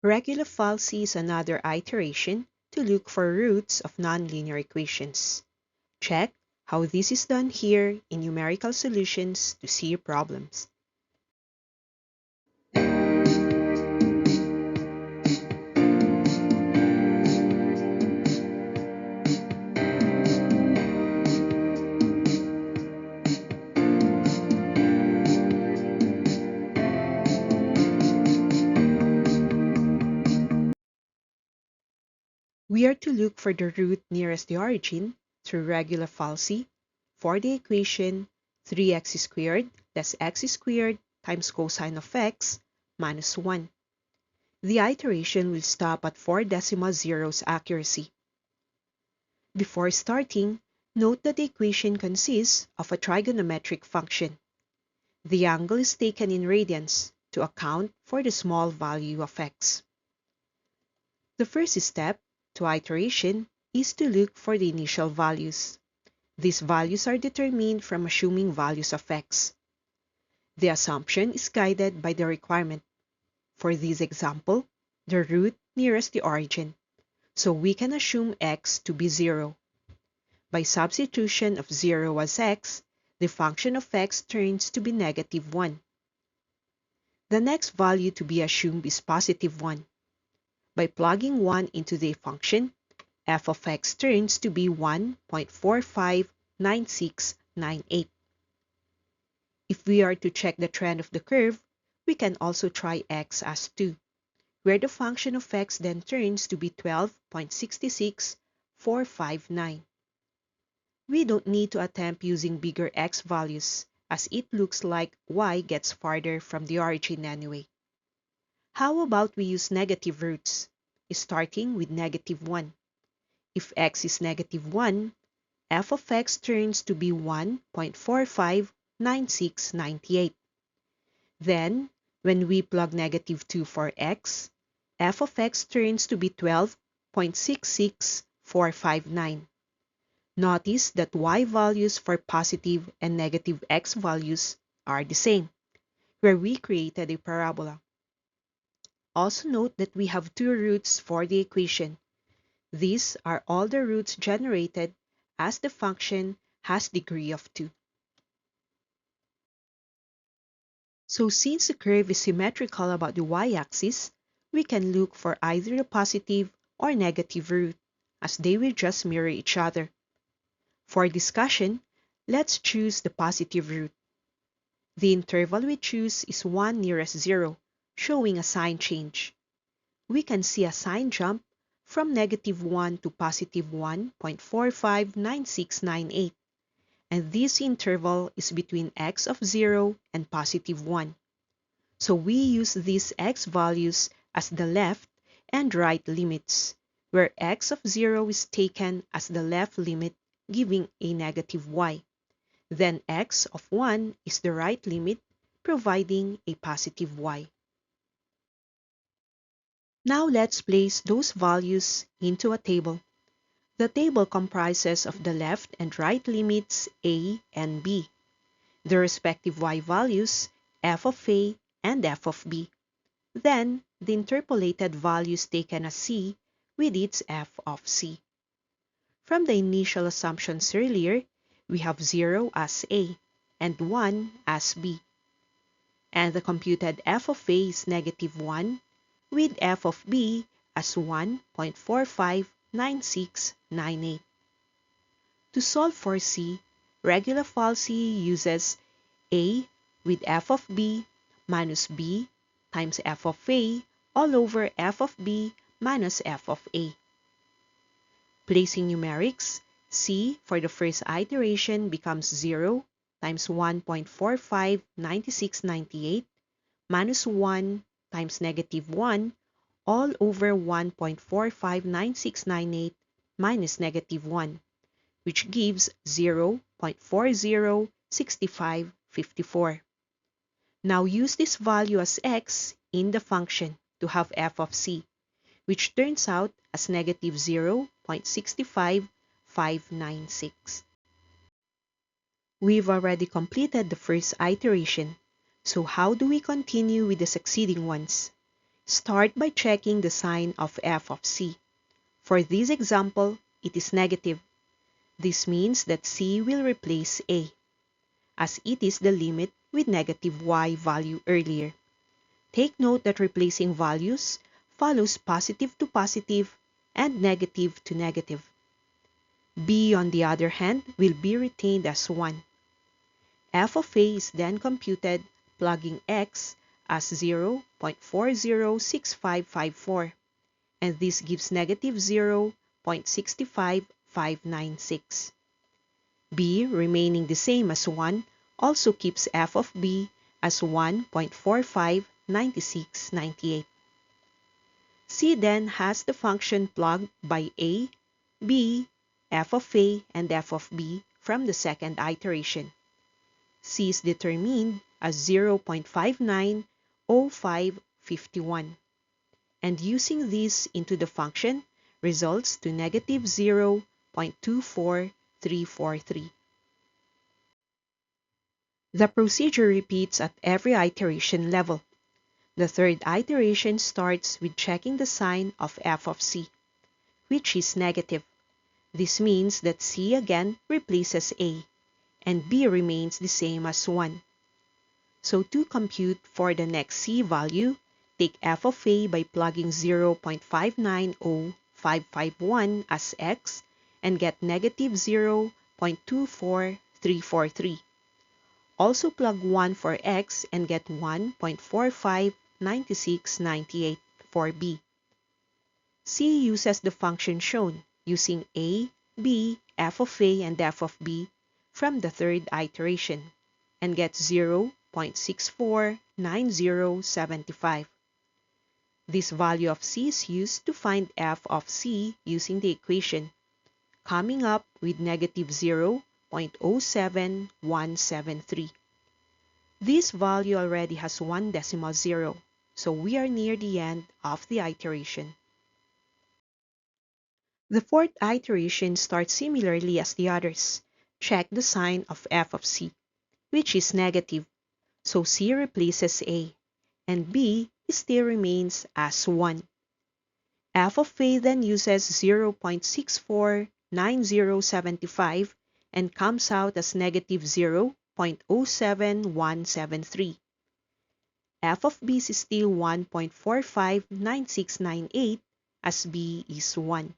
Regula falsi is another iteration to look for roots of nonlinear equations. Check how this is done here in numerical solutions to see problems. We are to look for the root nearest the origin through Regula falsi for the equation 3x squared less x squared times cosine of x minus 1. The iteration will stop at 4 decimal zeros accuracy. Before starting, note that the equation consists of a trigonometric function. The angle is taken in radians to account for the small value of x. The first step to iteration is to look for the initial values. These values are determined from assuming values of x. The assumption is guided by the requirement. For this example, the root nearest the origin, so we can assume x to be 0. By substitution of 0 as x, the function of x turns to be negative 1. The next value to be assumed is positive 1. By plugging 1 into the function, f of x turns to be 1.459698. If we are to check the trend of the curve, we can also try x as 2, where the function of x then turns to be 12.66459. We don't need to attempt using bigger x values, as it looks like y gets farther from the origin anyway. How about we use negative roots, starting with negative 1. If x is negative 1, f of x turns to be 1.459698. Then, when we plug negative 2 for x, f of x turns to be 12.66459. Notice that y values for positive and negative x values are the same, where we created a parabola. Also note that we have two roots for the equation. These are all the roots generated as the function has degree of 2. So since the curve is symmetrical about the y-axis, we can look for either a positive or negative root, as they will just mirror each other. For discussion, let's choose the positive root. The interval we choose is 1 nearest 0, showing a sign change. We can see a sign jump from negative 1 to positive 1.459698, and this interval is between x of 0 and positive 1. So we use these x values as the left and right limits, where x of 0 is taken as the left limit, giving a negative y. Then x of 1 is the right limit, providing a positive y. Now let's place those values into a table. The table comprises of the left and right limits a and b, the respective y values f of a and f of b, then the interpolated values taken as c with its f of c. From the initial assumptions earlier, we have 0 as a and 1 as b. And the computed f of a is negative 1 with f of b as 1.459698. To solve for c, Regula falsi uses a with f of b minus b times f of a all over f of b minus f of a. Placing numerics, c for the first iteration becomes 0 times 1.459698 minus 1 times negative 1 all over 1.459698 minus negative 1, which gives 0.406554. Now use this value as x in the function to have f of c, which turns out as negative 0.65596. We've already completed the first iteration, so how do we continue with the succeeding ones? Start by checking the sign of f of c. For this example, it is negative. This means that c will replace a, as it is the limit with negative y value earlier. Take note that replacing values follows positive to positive and negative to negative. b, on the other hand, will be retained as 1. F of a is then computed plugging x as 0.406554, and this gives negative 0.65596. b, remaining the same as 1, also keeps f of b as 1.459698. C then has the function plugged by a, b, f of a, and f of b from the second iteration. C is determined as 0.590551, and using this into the function results to negative 0.24343. The procedure repeats at every iteration level. The third iteration starts with checking the sign of f of c, which is negative. This means that c again replaces a, and b remains the same as 1. So to compute for the next c value, take f of a by plugging 0.590551 as x and get negative 0.24343. Also plug 1 for x and get 1.459698 for b. C uses the function shown using a, b, f of a, and f of b from the third iteration and gets 0.649075. This value of c is used to find f of c using the equation, coming up with negative 0.07173. This value already has one decimal zero, so we are near the end of the iteration. The fourth iteration starts similarly as the others. Check the sign of f of c, which is negative, so c replaces a, and b still remains as 1. F of a then uses 0.649075 and comes out as negative 0.07173. F of b is still 1.459698 as b is 1.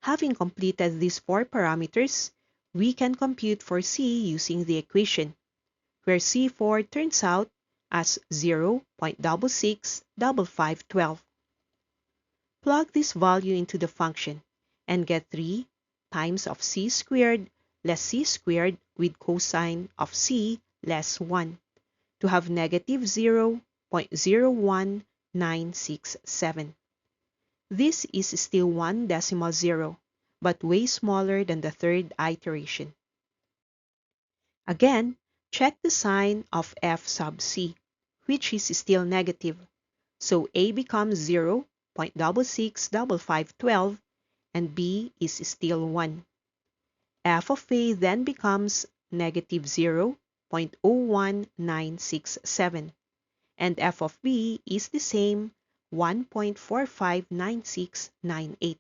Having completed these 4 parameters, we can compute for c using the equation, where c4 turns out as 0.665512. Plug this value into the function and get 3 times of c squared less c squared with cosine of c less 1 to have negative 0.01967. This is still one decimal zero, but way smaller than the third iteration. Again, check the sign of f sub c, which is still negative, so a becomes 0.665512 and b is still 1. F of a then becomes negative 0.01967, and f of b is the same 1.459698.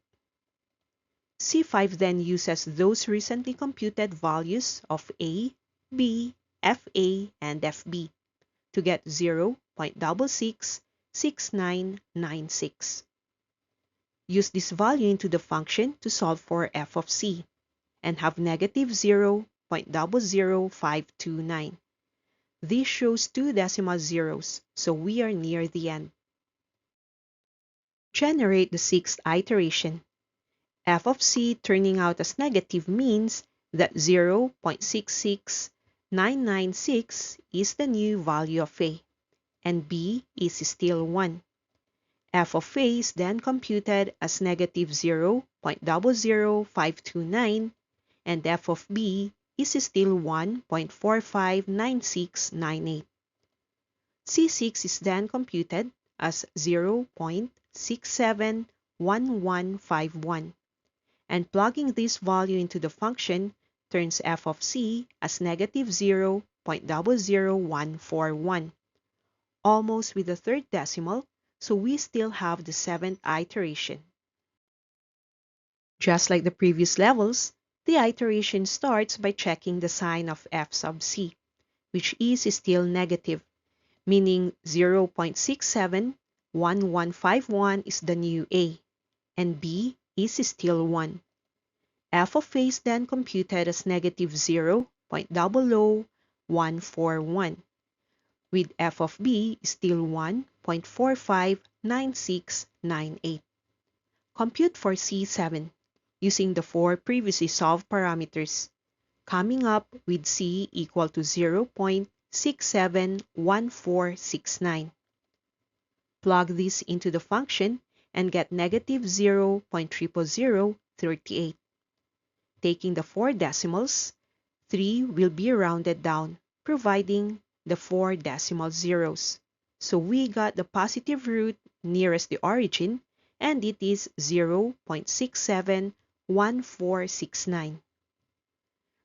C5 then uses those recently computed values of a, b, fa, and fb to get 0.666996. Use this value into the function to solve for f of c and have negative 0.00529. This shows 2 decimal zeros, so we are near the end. Generate the 6th iteration. F of c turning out as negative means that 0.66996 is the new value of a, and b is still 1. F of a is then computed as negative 0.00529, and f of b is still 1.459698. C6 is then computed as 0.671151, and plugging this value into the function turns f of c as negative 0.00141, almost with the third decimal, so we still have the 7th iteration. Just like the previous levels, the iteration starts by checking the sign of f sub c, which is still negative, meaning 0.671151 is the new a, and b is still 1. F of a is then computed as negative 0.00141, with f of b still 1.459698. Compute for C7 using the 4 previously solved parameters, coming up with C equal to 0.671469. Plug this into the function and get negative 0.00038. Taking the 4 decimals, 3 will be rounded down, providing the 4 decimal zeros. So we got the positive root nearest the origin, and it is 0.671469.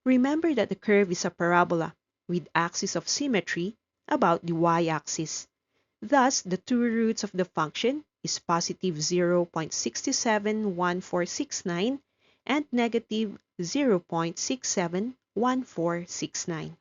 Remember that the curve is a parabola with axis of symmetry about the y-axis. Thus, the two roots of the function is positive 0.671469 and negative 0.671469.